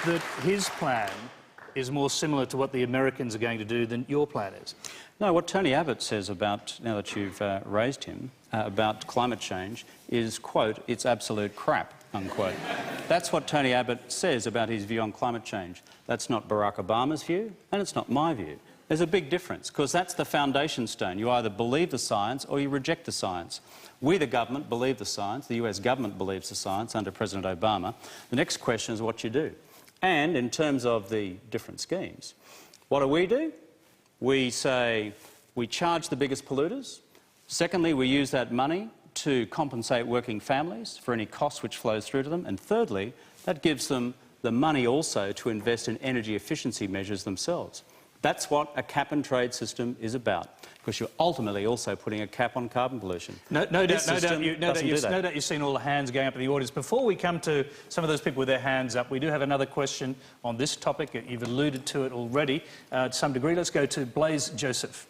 that his plan is more similar to what the Americans are going to do than your plan is. No, what Tony Abbott says about, now that you've raised him, about climate change is, quote, it's absolute crap, unquote. That's what Tony Abbott says about his view on climate change. That's not Barack Obama's view, and it's not my view. There's a big difference, because that's the foundation stone. You either believe the science or you reject the science. We, the government, believe the science. The US government believes the science under President Obama. The next question is what you do. And in terms of the different schemes, what do? We say we charge the biggest polluters. Secondly, we use that money to compensate working families for any cost which flows through to them. And thirdly, that gives them the money also to invest in energy efficiency measures themselves. That's what a cap-and-trade system is about, because you're ultimately also putting a cap on carbon pollution. No doubt you've seen all the hands going up in the audience. Before we come to some of those people with their hands up, we do have another question on this topic. You've alluded to it already to some degree. Let's go to Blaise Joseph.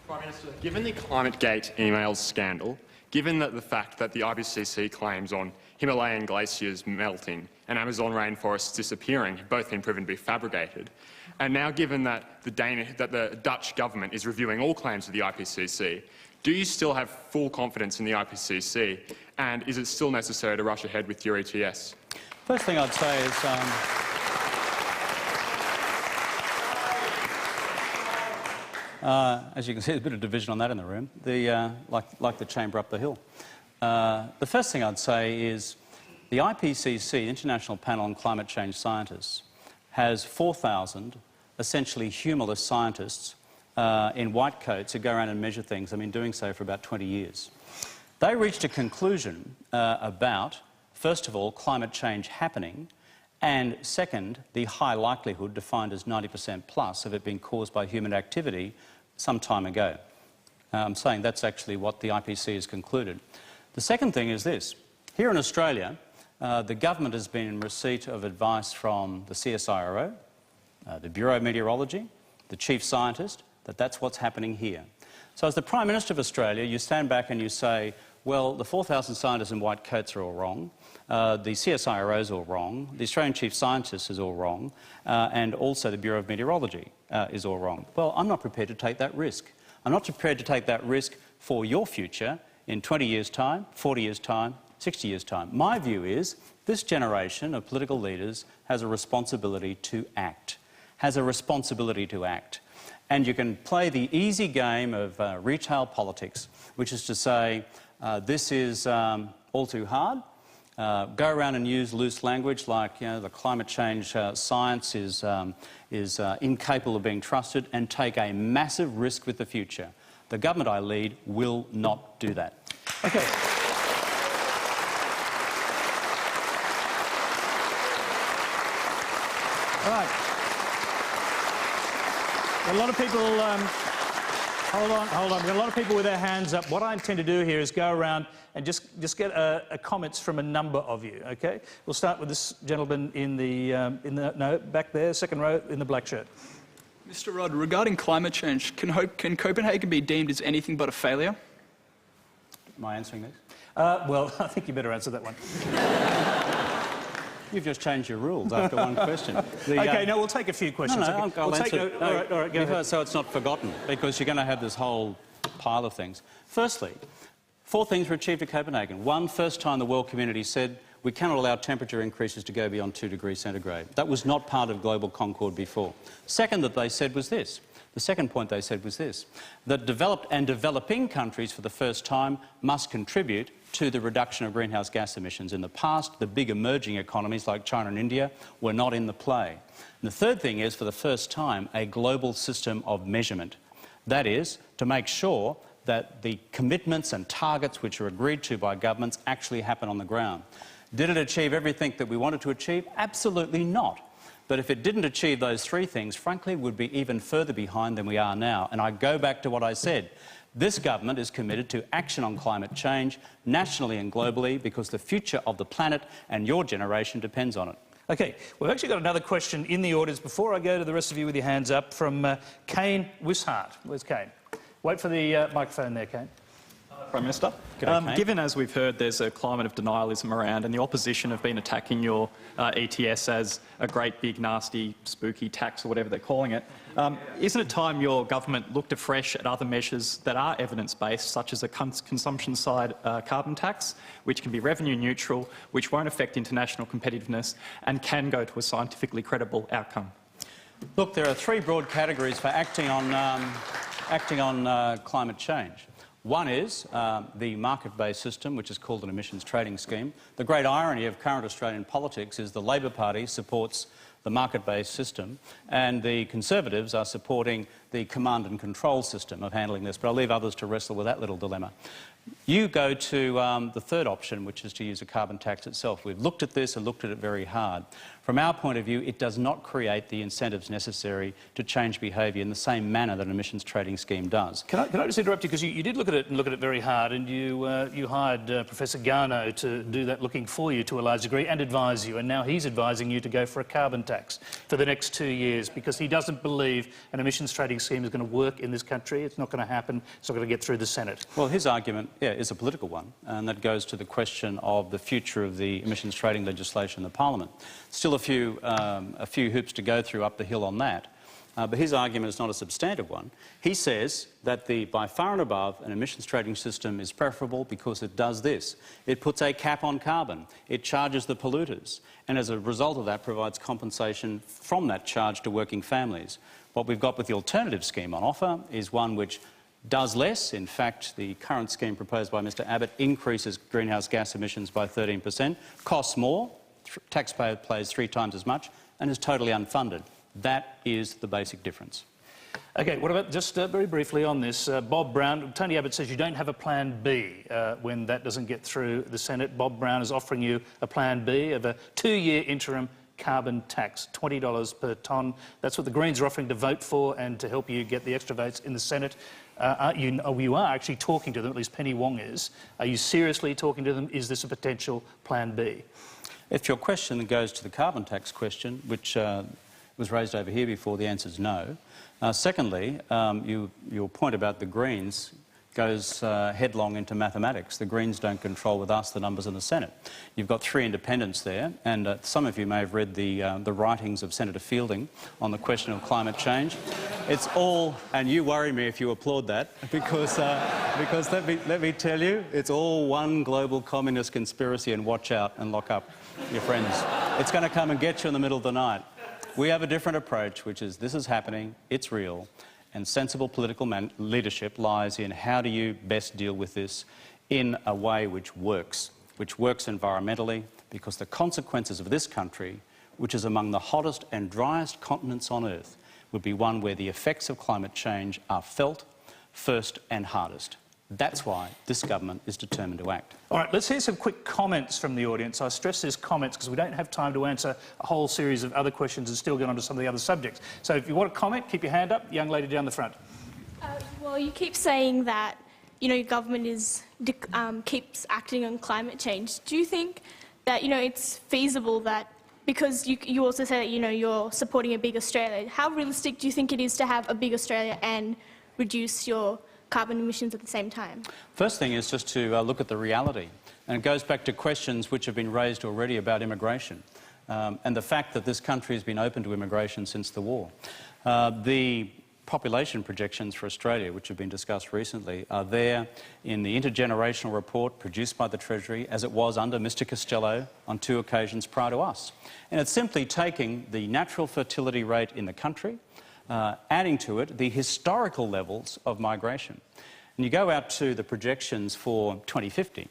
Prime Minister, given the ClimateGate emails scandal, given that the fact that the IPCC claims on Himalayan glaciers melting and Amazon rainforests disappearing have both been proven to be fabricated, and now given that the Dutch government is reviewing all claims of the IPCC, do you still have full confidence in the IPCC, and is it still necessary to rush ahead with your ETS? First thing I'd say is as you can see, there's a bit of division on that in the room, like the chamber up the hill. The first thing I'd say is the IPCC, the International Panel on Climate Change Scientists, has 4,000 essentially humorless scientists in white coats who go around and measure things. They've been doing so for about 20 years. They reached a conclusion about, first of all, climate change happening, and second, the high likelihood, defined as 90% plus, of it being caused by human activity some time ago. I'm saying that's actually what the IPCC has concluded. The second thing is this. Here in Australia, the government has been in receipt of advice from the CSIRO, the Bureau of Meteorology, the chief scientist, that that's what's happening here. So as the Prime Minister of Australia, you stand back and you say, well, the 4,000 scientists in white coats are all wrong, the CSIRO is all wrong, the Australian chief scientist is all wrong, and also the Bureau of Meteorology is all wrong. Well, I'm not prepared to take that risk. I'm not prepared to take that risk for your future in 20 years' time, 40 years' time, 60 years' time. My view is this generation of political leaders has a responsibility to act, And you can play the easy game of retail politics, which is to say, this is all too hard. Go around and use loose language like, you know, the climate change science is incapable of being trusted, and take a massive risk with the future. The government I lead will not do that. Okay. All right. A lot of people, hold on. We've got a lot of people with their hands up. What I intend to do here is go around and just get comments from a number of you, okay? We'll start with this gentleman in the back there, second row, in the black shirt. Mr. Rudd, regarding climate change, can Copenhagen be deemed as anything but a failure? Am I answering this? Well, I think you better answer that one. You've just changed your rules after one question. Okay, no, we'll take a few questions. No, I'll answer. All right, go ahead. So it's not forgotten, because you're going to have this whole pile of things. Firstly, 4 things were achieved at Copenhagen. One, first time the world community said we cannot allow temperature increases to go beyond 2 degrees centigrade. That was not part of global concord before. Second that they said was this. The second point they said was this, that developed and developing countries for the first time must contribute to the reduction of greenhouse gas emissions. In the past, the big emerging economies like China and India were not in the play. And the third thing is, for the first time, a global system of measurement. That is, to make sure that the commitments and targets which are agreed to by governments actually happen on the ground. Did it achieve everything that we wanted to achieve? Absolutely not. But if it didn't achieve those three things, frankly, we'd be even further behind than we are now. And I go back to what I said. This government is committed to action on climate change, nationally and globally, because the future of the planet and your generation depends on it. OK, we've actually got another question in the audience. Before I go to the rest of you with your hands up, from Kane Wishart. Where's Kane? Wait for the microphone there, Kane. Prime Minister. Given, as we've heard, there's a climate of denialism around and the opposition have been attacking your ETS as a great, big, nasty, spooky tax or whatever they're calling it, isn't it time your government looked afresh at other measures that are evidence-based, such as a consumption-side carbon tax, which can be revenue neutral, which won't affect international competitiveness and can go to a scientifically credible outcome? Look, there are three broad categories for acting on climate change. One is the market-based system, which is called an emissions trading scheme. The great irony of current Australian politics is the Labor Party supports the market-based system and the Conservatives are supporting the command and control system of handling this, but I'll leave others to wrestle with that little dilemma. You go to the third option, which is to use a carbon tax itself. We've looked at this and looked at it very hard. From our point of view, it does not create the incentives necessary to change behaviour in the same manner that an emissions trading scheme does. Can I just interrupt you, because you did look at it and look at it very hard, and you hired Professor Garneau to do that looking for you to a large degree and advise you, and now he's advising you to go for a carbon tax for the next 2 years because he doesn't believe an emissions trading scheme is going to work in this country. It's not going to happen. It's not going to get through the Senate. Well, his argument, is a political one, and that goes to the question of the future of the emissions trading legislation in the Parliament. Still a few hoops to go through up the hill on that, but his argument is not a substantive one. He says that by far and above, an emissions trading system is preferable because it does this. It puts a cap on carbon, it charges the polluters, and as a result of that provides compensation from that charge to working families. What we've got with the alternative scheme on offer is one which does less. In fact, the current scheme proposed by Mr Abbott increases greenhouse gas emissions by 13%, costs more, taxpayer pays 3 times as much, and is totally unfunded. That is the basic difference. OK, what about, just very briefly on this, Bob Brown, Tony Abbott says you don't have a plan B when that doesn't get through the Senate. Bob Brown is offering you a plan B of a 2-year interim carbon tax, $20 per tonne. That's what the Greens are offering to vote for and to help you get the extra votes in the Senate. You are actually talking to them, at least Penny Wong is. Are you seriously talking to them? Is this a potential plan B? If your question goes to the carbon tax question, which was raised over here before, the answer is no. Secondly, your point about the Greens goes headlong into mathematics. The Greens don't control with us the numbers in the Senate. You've got 3 independents there, and some of you may have read the writings of Senator Fielding on the question of climate change. It's all, and you worry me if you applaud that, because let me tell you, it's all one global communist conspiracy, and watch out and lock up your friends. It's going to come and get you in the middle of the night. We have a different approach, which is this is happening, it's real, and sensible political leadership lies in how do you best deal with this in a way which works environmentally, because the consequences of this country, which is among the hottest and driest continents on Earth, would be one where the effects of climate change are felt first and hardest. That's why this government is determined to act. All right, let's hear some quick comments from the audience. I stress these comments because we don't have time to answer a whole series of other questions and still get on to some of the other subjects. So if you want to comment, keep your hand up. Young lady down the front. Well, you keep saying that, your government keeps acting on climate change. Do you think that, it's feasible that, because you also say that, you're supporting a big Australia, how realistic do you think it is to have a big Australia and reduce your carbon emissions at the same time? First thing is just to look at the reality. And it goes back to questions which have been raised already about immigration and the fact that this country has been open to immigration since the war. The population projections for Australia, which have been discussed recently, are there in the intergenerational report produced by the Treasury, as it was under Mr Costello on 2 occasions prior to us. And it's simply taking the natural fertility rate in the country, adding to it the historical levels of migration. And you go out to the projections for 2050,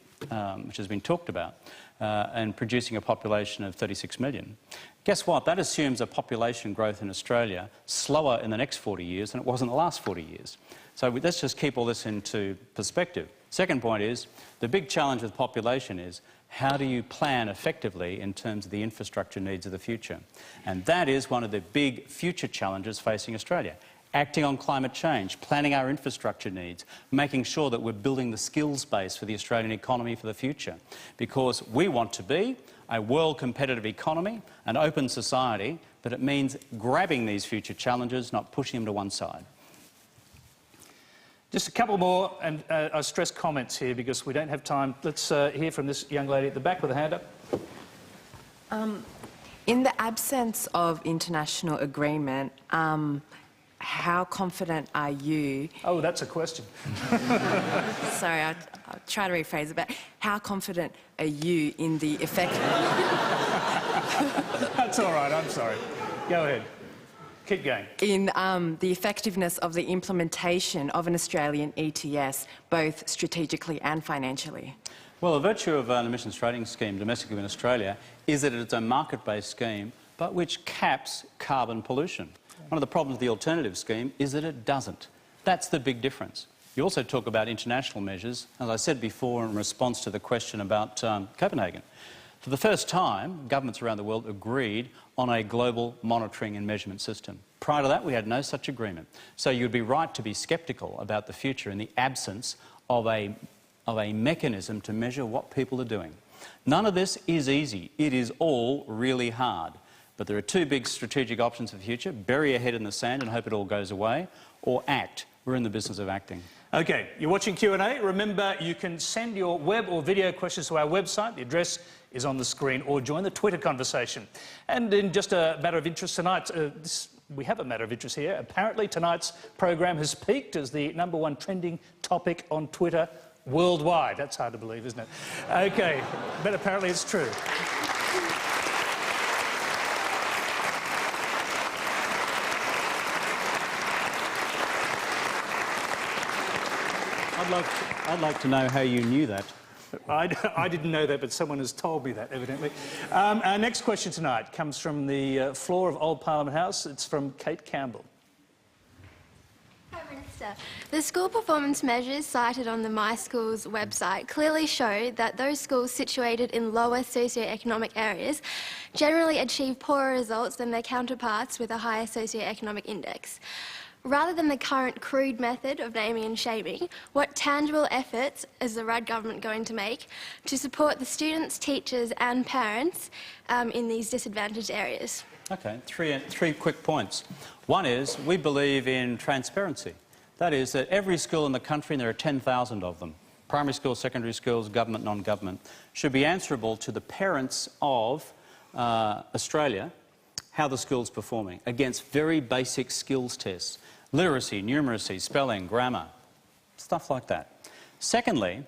which has been talked about, and producing a population of 36 million. Guess what? That assumes a population growth in Australia slower in the next 40 years than it was in the last 40 years. So let's just keep all this into perspective. Second point is, the big challenge with population is, how do you plan effectively in terms of the infrastructure needs of the future? And that is one of the big future challenges facing Australia. Acting on climate change, planning our infrastructure needs, making sure that we're building the skills base for the Australian economy for the future. Because we want to be a world competitive economy, an open society, but it means grabbing these future challenges, not pushing them to one side. Just a couple more, and I stress comments here because we don't have time. Let's hear from this young lady at the back with a hand up. In the absence of international agreement, how confident are you... Oh, that's a question. Sorry, I'll try to rephrase it, but how confident are you in the effect... That's all right, I'm sorry. Go ahead. Keep going. In the effectiveness of the implementation of an Australian ETS, both strategically and financially? Well, the virtue of an emissions trading scheme domestically in Australia is that it's a market-based scheme but which caps carbon pollution. One of the problems with the alternative scheme is that it doesn't. That's the big difference. You also talk about international measures, as I said before in response to the question about Copenhagen. For the first time, governments around the world agreed on a global monitoring and measurement system. Prior to that, we had no such agreement. So you'd be right to be sceptical about the future in the absence of a mechanism to measure what people are doing. None of this is easy. It is all really hard. But there are two big strategic options for the future: bury your head in the sand and hope it all goes away, or act. We're in the business of acting. OK, you're watching Q&A. Remember, you can send your web or video questions to our website. The address is on the screen, or join the Twitter conversation. And in just a matter of interest tonight, we have a matter of interest here. Apparently tonight's program has peaked as the #1 trending topic on Twitter worldwide. That's hard to believe, isn't it? OK, but apparently it's true. I'd like to know how you knew that. I didn't know that, but someone has told me that, evidently. Our next question tonight comes from the floor of Old Parliament House. It's from Kate Campbell. Hi, Minister. The school performance measures cited on the My Schools website clearly show that those schools situated in lower socioeconomic areas generally achieve poorer results than their counterparts with a higher socioeconomic index. Rather than the current crude method of naming and shaming, what tangible efforts is the Rudd government going to make to support the students, teachers and parents in these disadvantaged areas? OK, three quick points. One is, we believe in transparency. That is, that every school in the country, and there are 10,000 of them, primary schools, secondary schools, government, non-government, should be answerable to the parents of Australia how the school's performing against very basic skills tests. Literacy, numeracy, spelling, grammar, stuff like that. Secondly,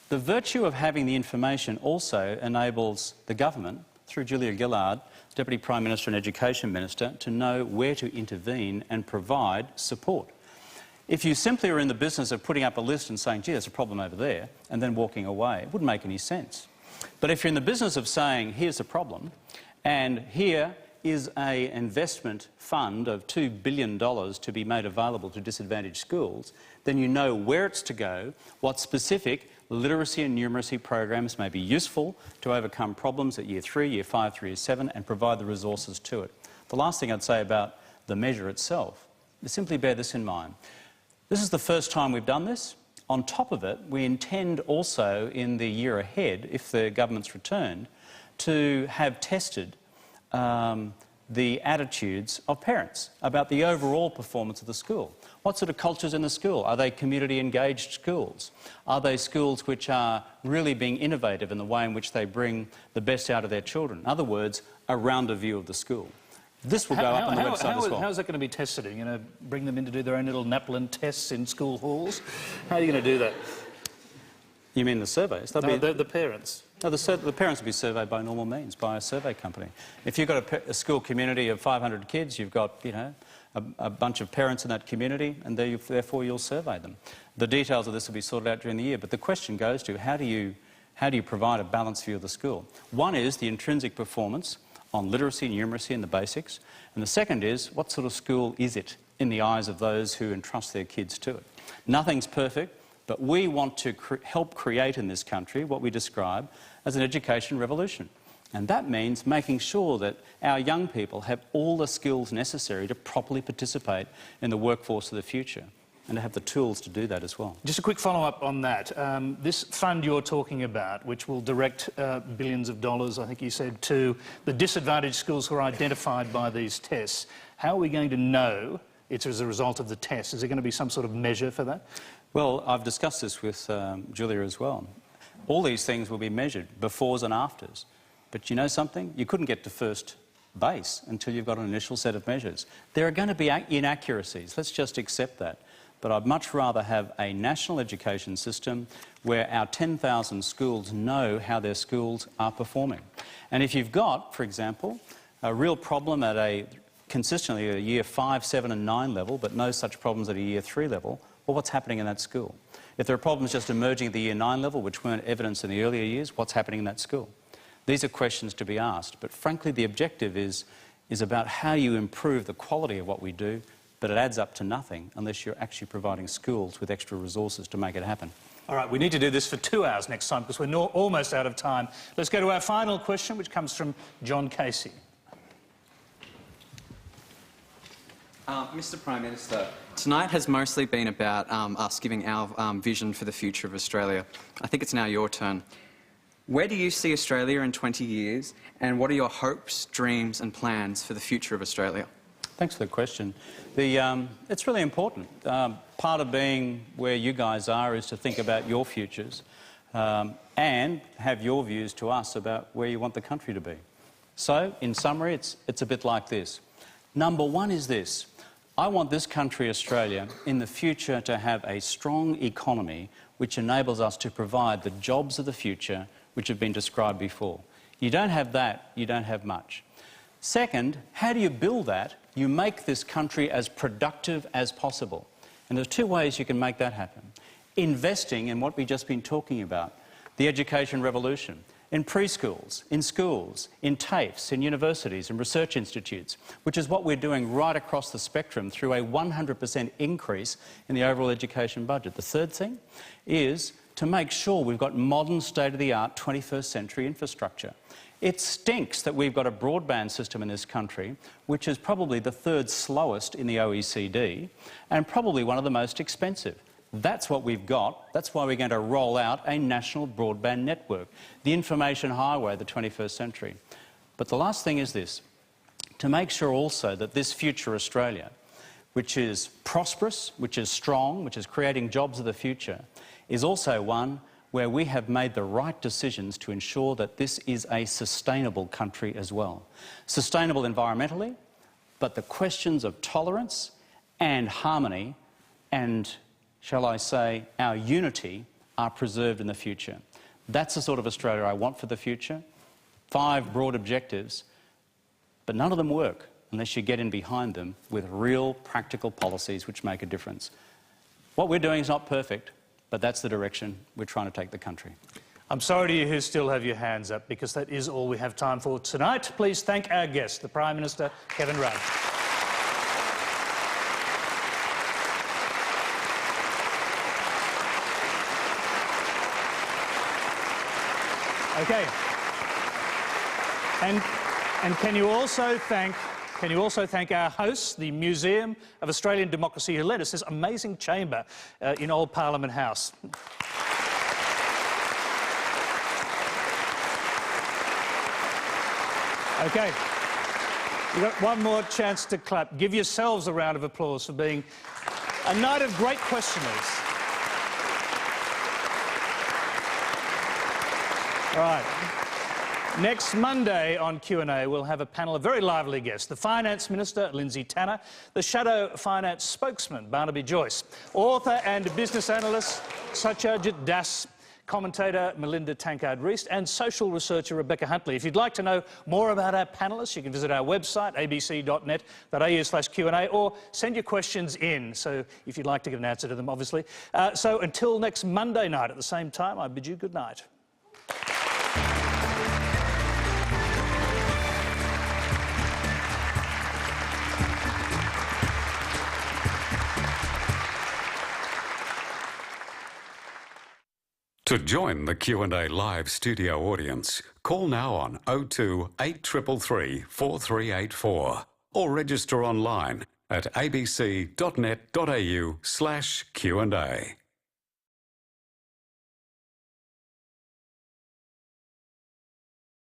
the virtue of having the information also enables the government, through Julia Gillard, Deputy Prime Minister and Education Minister, to know where to intervene and provide support. If you simply are in the business of putting up a list and saying, gee, there's a problem over there, and then walking away, it wouldn't make any sense. But if you're in the business of saying, here's a problem, and here is an investment fund of $2 billion to be made available to disadvantaged schools, then you know where it's to go, what specific literacy and numeracy programs may be useful to overcome problems at Year 3, Year 5 through Year 7, and provide the resources to it. The last thing I'd say about the measure itself is simply bear this in mind. This is the first time we've done this. On top of it, we intend also in the year ahead, if the government's returned, to have tested the attitudes of parents about the overall performance of the school. What sort of culture's in the school? Are they community-engaged schools? Are they schools which are really being innovative in the way in which they bring the best out of their children? In other words, a rounder view of the school. This will go up on the website as well. How is that going to be tested? Are you going to bring them in to do their own little Naplin tests in school halls? How are you going to do that? You mean the surveys? No, the parents. No, the parents will be surveyed by normal means, by a survey company. If you've got a school community of 500 kids, you've got, you know, a bunch of parents in that community, and therefore you'll survey them. The details of this will be sorted out during the year, but the question goes to how do you provide a balanced view of the school? One is the intrinsic performance on literacy, numeracy and the basics, and the second is what sort of school is it in the eyes of those who entrust their kids to it. Nothing's perfect, but we want to help create in this country what we describe as an education revolution. And that means making sure that our young people have all the skills necessary to properly participate in the workforce of the future and to have the tools to do that as well. Just a quick follow-up on that. This fund you're talking about, which will direct billions of dollars, I think you said, to the disadvantaged schools who are identified by these tests, how are we going to know it's as a result of the test? Is there going to be some sort of measure for that? Well, I've discussed this with Julia as well. All these things will be measured, befores and afters. But you know something? You couldn't get to first base until you've got an initial set of measures. There are going to be inaccuracies. Let's just accept that. But I'd much rather have a national education system where our 10,000 schools know how their schools are performing. And if you've got, for example, a real problem at consistently at a year 5, 7 and 9 level, but no such problems at a year 3 level, well, what's happening in that school? If there are problems just emerging at the year 9 level, which weren't evidenced in the earlier years, what's happening in that school? These are questions to be asked, but frankly the objective is about how you improve the quality of what we do, but it adds up to nothing unless you're actually providing schools with extra resources to make it happen. All right, we need to do this for 2 hours next time because we're almost out of time. Let's go to our final question, which comes from John Casey. Mr Prime Minister, tonight has mostly been about us giving our vision for the future of Australia. I think it's now your turn. Where do you see Australia in 20 years, and what are your hopes, dreams and plans for the future of Australia? Thanks for the question. It's really important. Part of being where you guys are is to think about your futures and have your views to us about where you want the country to be. So, in summary, it's a bit like this. Number one is this. I want this country, Australia, in the future to have a strong economy which enables us to provide the jobs of the future which have been described before. You don't have that, you don't have much. Second, how do you build that? You make this country as productive as possible. And there's 2 ways you can make that happen. Investing in what we've just been talking about, the education revolution, in preschools, in schools, in TAFEs, in universities, in research institutes, which is what we're doing right across the spectrum through a 100% increase in the overall education budget. The third thing is to make sure we've got modern, state-of-the-art 21st century infrastructure. It stinks that we've got a broadband system in this country, which is probably the 3rd slowest in the OECD and probably one of the most expensive. That's what we've got. That's why we're going to roll out a national broadband network, the information highway of the 21st century. But the last thing is this, to make sure also that this future Australia, which is prosperous, which is strong, which is creating jobs of the future, is also one where we have made the right decisions to ensure that this is a sustainable country as well. Sustainable environmentally, but the questions of tolerance and harmony and, shall I say, our unity are preserved in the future. That's the sort of Australia I want for the future. 5 broad objectives, but none of them work unless you get in behind them with real practical policies which make a difference. What we're doing is not perfect, but that's the direction we're trying to take the country. I'm sorry to you who still have your hands up because that is all we have time for tonight. Please thank our guest, the Prime Minister, Kevin Rudd. Okay. And can you also thank our hosts, the Museum of Australian Democracy, who led us this amazing chamber in Old Parliament House. Okay. You've got one more chance to clap. Give yourselves a round of applause for being a night of great questioners. All right. Next Monday on Q&A, we'll have a panel of very lively guests. The Finance Minister, Lindsay Tanner, the Shadow Finance Spokesman, Barnaby Joyce, author and business analyst, Satyajit Das, commentator Melinda Tankard-Reist and social researcher Rebecca Huntley. If you'd like to know more about our panellists, you can visit our website, abc.net.au/Q&A, or send your questions in, so if you'd like to get an answer to them, obviously. So until next Monday night at the same time, I bid you good night. To join the Q&A live studio audience, call now on 02 8333 4384 or register online at abc.net.au/Q&A.